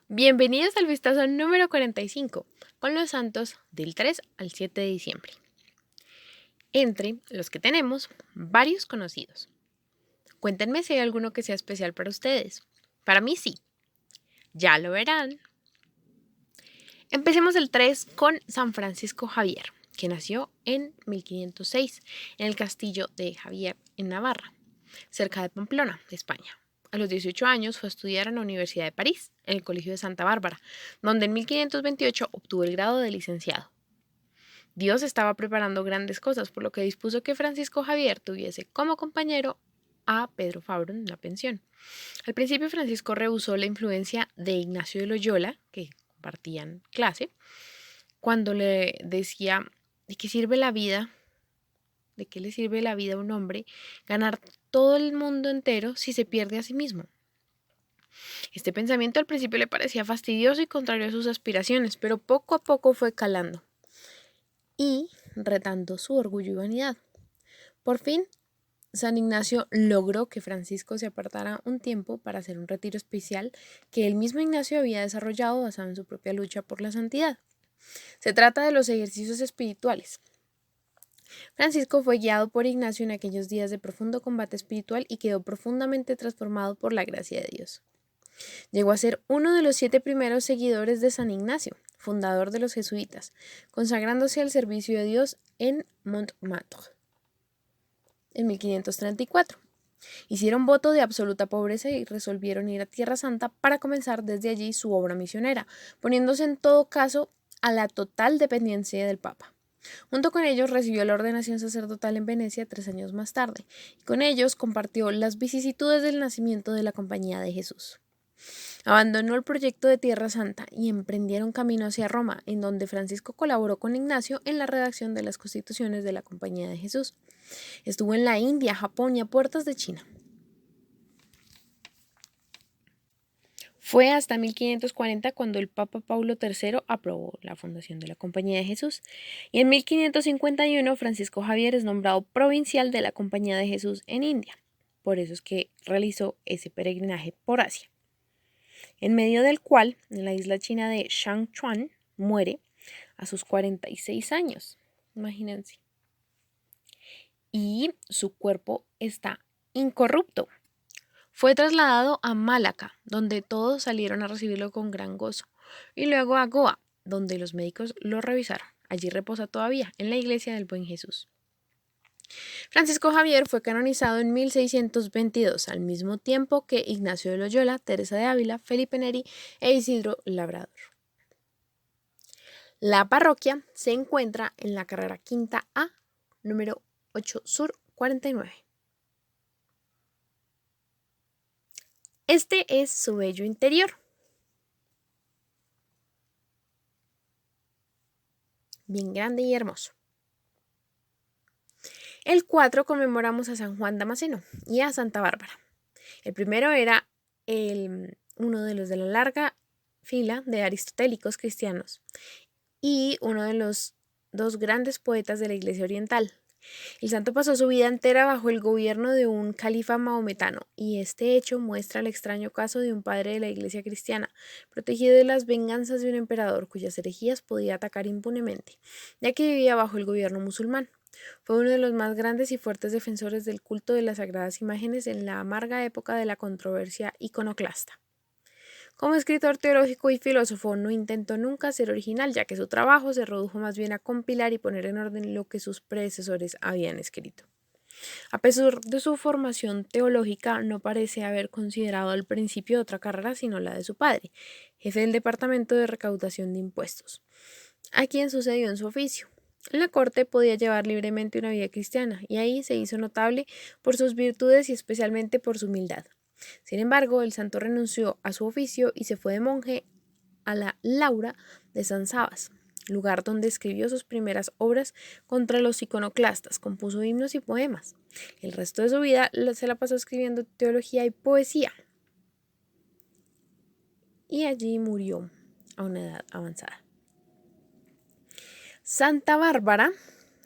Bienvenidos al vistazo número 45, con los santos del 3 al 7 de diciembre. Entre los que tenemos, varios conocidos. Cuéntenme si hay alguno que sea especial para ustedes. Para mí sí. Ya lo verán. Empecemos el 3 con San Francisco Javier, que nació en 1506 en el castillo de Javier, en Navarra, cerca de Pamplona, España. A los 18 años fue a estudiar en la Universidad de París, en el Colegio de Santa Bárbara, donde en 1528 obtuvo el grado de licenciado. Dios estaba preparando grandes cosas, por lo que dispuso que Francisco Javier tuviese como compañero a Pedro Fabro en la pensión. Al principio Francisco rehusó la influencia de Ignacio de Loyola, que compartían clase, cuando le decía: ¿de qué sirve la vida? ¿De qué le sirve la vida a un hombre ganar todo el mundo entero si se pierde a sí mismo? Este pensamiento al principio le parecía fastidioso y contrario a sus aspiraciones, pero poco a poco fue calando y retando su orgullo y vanidad. Por fin, San Ignacio logró que Francisco se apartara un tiempo para hacer un retiro especial que el mismo Ignacio había desarrollado basado en su propia lucha por la santidad. Se trata de los ejercicios espirituales. Francisco fue guiado por Ignacio en aquellos días de profundo combate espiritual y quedó profundamente transformado por la gracia de Dios. Llegó a ser uno de los 7 primeros seguidores de San Ignacio, fundador de los jesuitas, consagrándose al servicio de Dios en Montmartre en 1534. Hicieron voto de absoluta pobreza y resolvieron ir a Tierra Santa para comenzar desde allí su obra misionera, poniéndose en todo caso a la total dependencia del Papa. Junto con ellos recibió la ordenación sacerdotal en Venecia 3 años más tarde, y con ellos compartió las vicisitudes del nacimiento de la Compañía de Jesús. Abandonó el proyecto de Tierra Santa y emprendieron camino hacia Roma, en donde Francisco colaboró con Ignacio en la redacción de las constituciones de la Compañía de Jesús. Estuvo en la India, Japón y a puertas de China. Fue hasta 1540 cuando el Papa Paulo III aprobó la fundación de la Compañía de Jesús, y en 1551 Francisco Javier es nombrado provincial de la Compañía de Jesús en India. Por eso es que realizó ese peregrinaje por Asia, en medio del cual, en la isla china de Shangchuan, muere a sus 46 años. Imagínense. Y su cuerpo está incorrupto. Fue trasladado a Malaca, donde todos salieron a recibirlo con gran gozo, y luego a Goa, donde los médicos lo revisaron. Allí reposa todavía, en la iglesia del Buen Jesús. Francisco Javier fue canonizado en 1622, al mismo tiempo que Ignacio de Loyola, Teresa de Ávila, Felipe Neri e Isidro Labrador. La parroquia se encuentra en la carrera Quinta A, número 8 Sur 49. Este es su bello interior. Bien grande y hermoso. El 4 conmemoramos a San Juan Damasceno y a Santa Bárbara. El primero era uno de los de la larga fila de aristotélicos cristianos y uno de los 2 grandes poetas de la Iglesia Oriental. El santo pasó su vida entera bajo el gobierno de un califa maometano, y este hecho muestra el extraño caso de un padre de la Iglesia cristiana, protegido de las venganzas de un emperador cuyas herejías podía atacar impunemente, ya que vivía bajo el gobierno musulmán. Fue uno de los más grandes y fuertes defensores del culto de las sagradas imágenes en la amarga época de la controversia iconoclasta. Como escritor teológico y filósofo no intentó nunca ser original, ya que su trabajo se redujo más bien a compilar y poner en orden lo que sus predecesores habían escrito. A pesar de su formación teológica, no parece haber considerado al principio otra carrera sino la de su padre, jefe del Departamento de Recaudación de Impuestos, a quien sucedió en su oficio. En la corte podía llevar libremente una vida cristiana, y ahí se hizo notable por sus virtudes y especialmente por su humildad. Sin embargo, el santo renunció a su oficio y se fue de monje a la Laura de San Sabas, lugar donde escribió sus primeras obras contra los iconoclastas, compuso himnos y poemas. El resto de su vida se la pasó escribiendo teología y poesía, y allí murió a una edad avanzada. Santa Bárbara,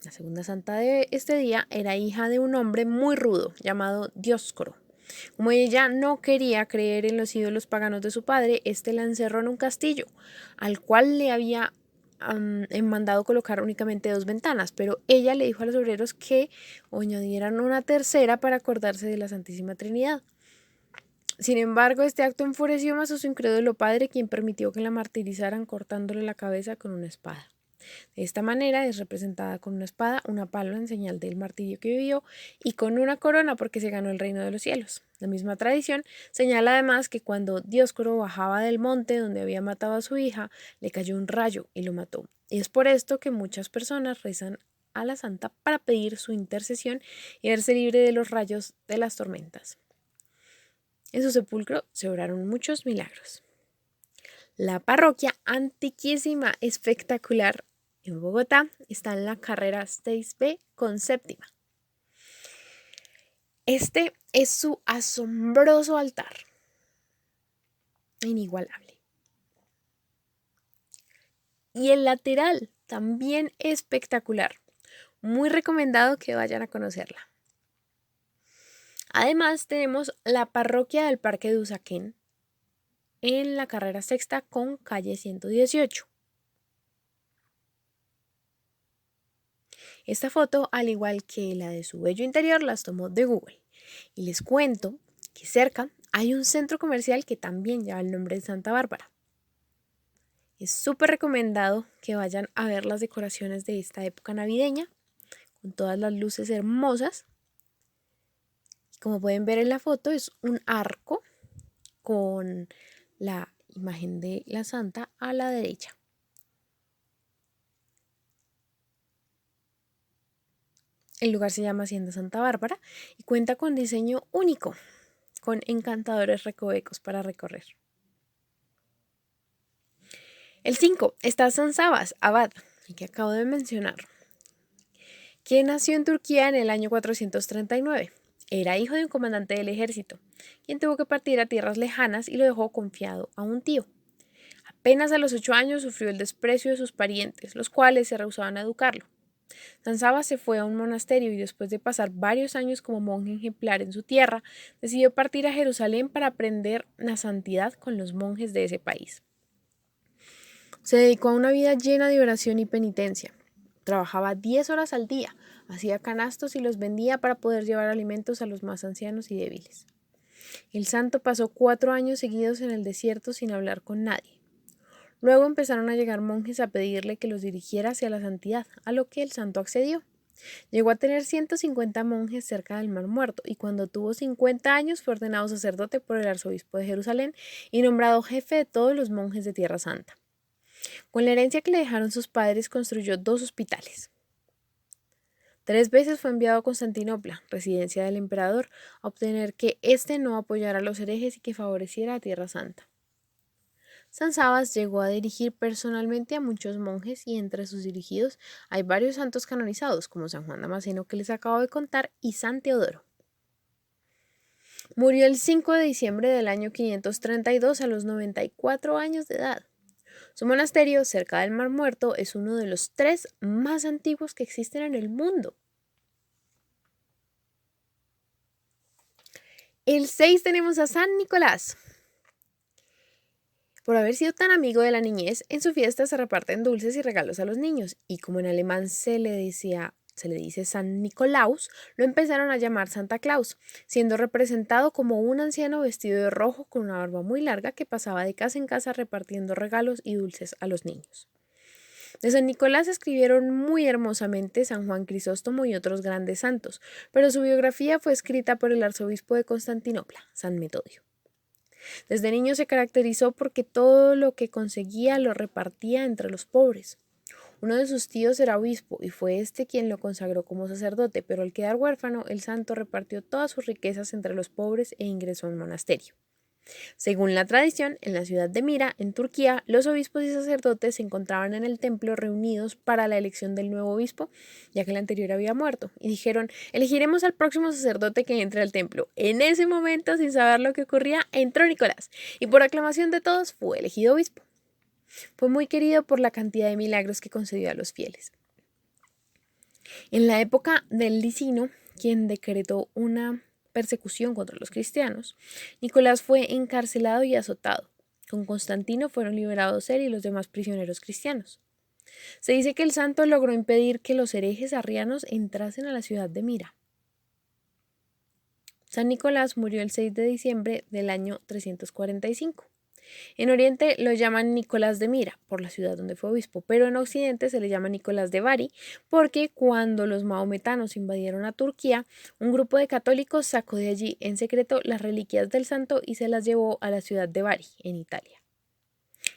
la segunda santa de este día, era hija de un hombre muy rudo llamado Dioscoro. Como ella no quería creer en los ídolos paganos de su padre, este la encerró en un castillo, al cual le había mandado colocar únicamente 2 ventanas, pero ella le dijo a los obreros que añadieran una tercera para acordarse de la Santísima Trinidad. Sin embargo, este acto enfureció más a su incrédulo padre, quien permitió que la martirizaran cortándole la cabeza con una espada. De esta manera es representada con una espada, una palma en señal del martirio que vivió y con una corona porque se ganó el reino de los cielos. La misma tradición señala además que cuando Dioscoro bajaba del monte donde había matado a su hija, le cayó un rayo y lo mató. Y es por esto que muchas personas rezan a la santa para pedir su intercesión y verse libre de los rayos de las tormentas. En su sepulcro se obraron muchos milagros. La parroquia antiquísima, espectacular, en Bogotá, está en la carrera 6B con séptima. Este es su asombroso altar. Inigualable. Y el lateral, también espectacular. Muy recomendado que vayan a conocerla. Además, tenemos la parroquia del Parque de Usaquén en la carrera sexta con calle 118. Esta foto, al igual que la de su bello interior, las tomó de Google. Y les cuento que cerca hay un centro comercial que también lleva el nombre de Santa Bárbara. Es súper recomendado que vayan a ver las decoraciones de esta época navideña, con todas las luces hermosas. Como pueden ver en la foto, es un arco con la imagen de la Santa a la derecha. El lugar se llama Hacienda Santa Bárbara y cuenta con diseño único, con encantadores recovecos para recorrer. El 5 está San Sabas, abad, el que acabo de mencionar, quien nació en Turquía en el año 439. Era hijo de un comandante del ejército, quien tuvo que partir a tierras lejanas y lo dejó confiado a un tío. Apenas a los 8 años sufrió el desprecio de sus parientes, los cuales se rehusaban a educarlo. San Sabas se fue a un monasterio y después de pasar varios años como monje ejemplar en su tierra, decidió partir a Jerusalén para aprender la santidad con los monjes de ese país. Se dedicó a una vida llena de oración y penitencia. Trabajaba 10 horas al día, hacía canastos y los vendía para poder llevar alimentos a los más ancianos y débiles. El santo pasó 4 años seguidos en el desierto sin hablar con nadie. Luego empezaron a llegar monjes a pedirle que los dirigiera hacia la santidad, a lo que el santo accedió. Llegó a tener 150 monjes cerca del Mar Muerto y cuando tuvo 50 años fue ordenado sacerdote por el arzobispo de Jerusalén y nombrado jefe de todos los monjes de Tierra Santa. Con la herencia que le dejaron sus padres construyó 2 hospitales. 3 veces fue enviado a Constantinopla, residencia del emperador, a obtener que éste no apoyara a los herejes y que favoreciera a Tierra Santa. San Sabas llegó a dirigir personalmente a muchos monjes y entre sus dirigidos hay varios santos canonizados como San Juan Damasceno que les acabo de contar y San Teodoro. Murió el 5 de diciembre del año 532 a los 94 años de edad. Su monasterio, cerca del Mar Muerto, es uno de los 3 más antiguos que existen en el mundo. El 6 tenemos a San Nicolás. Por haber sido tan amigo de la niñez, en su fiesta se reparten dulces y regalos a los niños, y como en alemán se le dice San Nikolaus, lo empezaron a llamar Santa Claus, siendo representado como un anciano vestido de rojo con una barba muy larga que pasaba de casa en casa repartiendo regalos y dulces a los niños. De San Nicolás escribieron muy hermosamente San Juan Crisóstomo y otros grandes santos, pero su biografía fue escrita por el arzobispo de Constantinopla, San Metodio. Desde niño se caracterizó porque todo lo que conseguía lo repartía entre los pobres. Uno de sus tíos era obispo y fue este quien lo consagró como sacerdote, pero al quedar huérfano, el santo repartió todas sus riquezas entre los pobres e ingresó a un monasterio. Según la tradición, en la ciudad de Mira, en Turquía, los obispos y sacerdotes se encontraban en el templo reunidos para la elección del nuevo obispo, ya que el anterior había muerto, y dijeron, elegiremos al próximo sacerdote que entre al templo. En ese momento, sin saber lo que ocurría, entró Nicolás, y por aclamación de todos fue elegido obispo. Fue muy querido por la cantidad de milagros que concedió a los fieles. En la época del Licino, quien decretó una persecución contra los cristianos, Nicolás fue encarcelado y azotado. Con Constantino fueron liberados él y los demás prisioneros cristianos. Se dice que el santo logró impedir que los herejes arrianos entrasen a la ciudad de Mira. San Nicolás murió el 6 de diciembre del año 345. En Oriente lo llaman Nicolás de Mira, por la ciudad donde fue obispo, pero en Occidente se le llama Nicolás de Bari, porque cuando los maometanos invadieron a Turquía, un grupo de católicos sacó de allí en secreto las reliquias del santo y se las llevó a la ciudad de Bari, en Italia.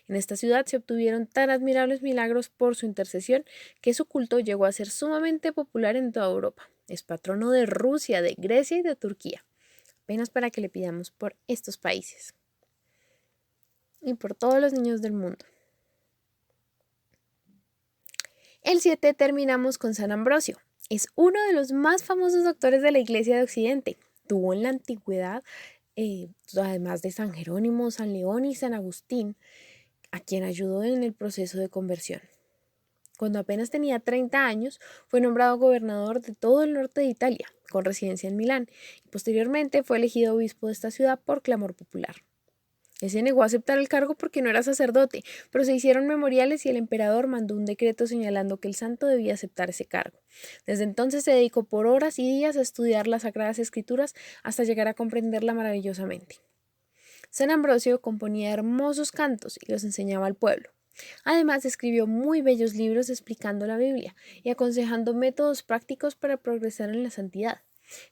En esta ciudad se obtuvieron tan admirables milagros por su intercesión que su culto llegó a ser sumamente popular en toda Europa. Es patrono de Rusia, de Grecia y de Turquía, apenas para que le pidamos por estos países y por todos los niños del mundo. El 7 terminamos con San Ambrosio. Es uno de los más famosos doctores de la Iglesia de Occidente. Tuvo en la antigüedad, además de San Jerónimo, San León y San Agustín, a quien ayudó en el proceso de conversión. Cuando apenas tenía 30 años, fue nombrado gobernador de todo el norte de Italia, con residencia en Milán, y posteriormente fue elegido obispo de esta ciudad por clamor popular. Él se negó a aceptar el cargo porque no era sacerdote, pero se hicieron memoriales y el emperador mandó un decreto señalando que el santo debía aceptar ese cargo. Desde entonces se dedicó por horas y días a estudiar las Sagradas Escrituras hasta llegar a comprenderla maravillosamente. San Ambrosio componía hermosos cantos y los enseñaba al pueblo. Además, escribió muy bellos libros explicando la Biblia y aconsejando métodos prácticos para progresar en la santidad.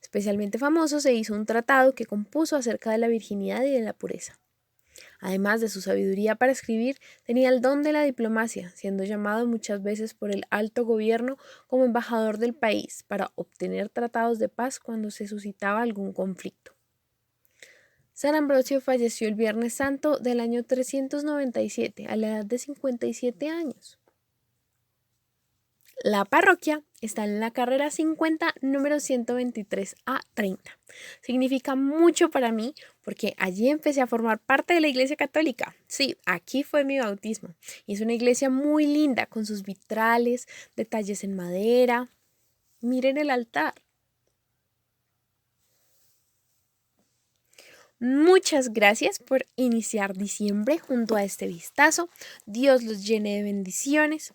Especialmente famoso se hizo un tratado que compuso acerca de la virginidad y de la pureza. Además de su sabiduría para escribir, tenía el don de la diplomacia, siendo llamado muchas veces por el alto gobierno como embajador del país para obtener tratados de paz cuando se suscitaba algún conflicto. San Ambrosio falleció el Viernes Santo del año 397 a la edad de 57 años. La parroquia está en la carrera 50, número 123 a 30. Significa mucho para mí porque allí empecé a formar parte de la Iglesia Católica. Sí, aquí fue mi bautismo. Y es una iglesia muy linda con sus vitrales, detalles en madera. Miren el altar. Muchas gracias por iniciar diciembre junto a este vistazo. Dios los llene de bendiciones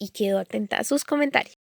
y quedo atenta a sus comentarios.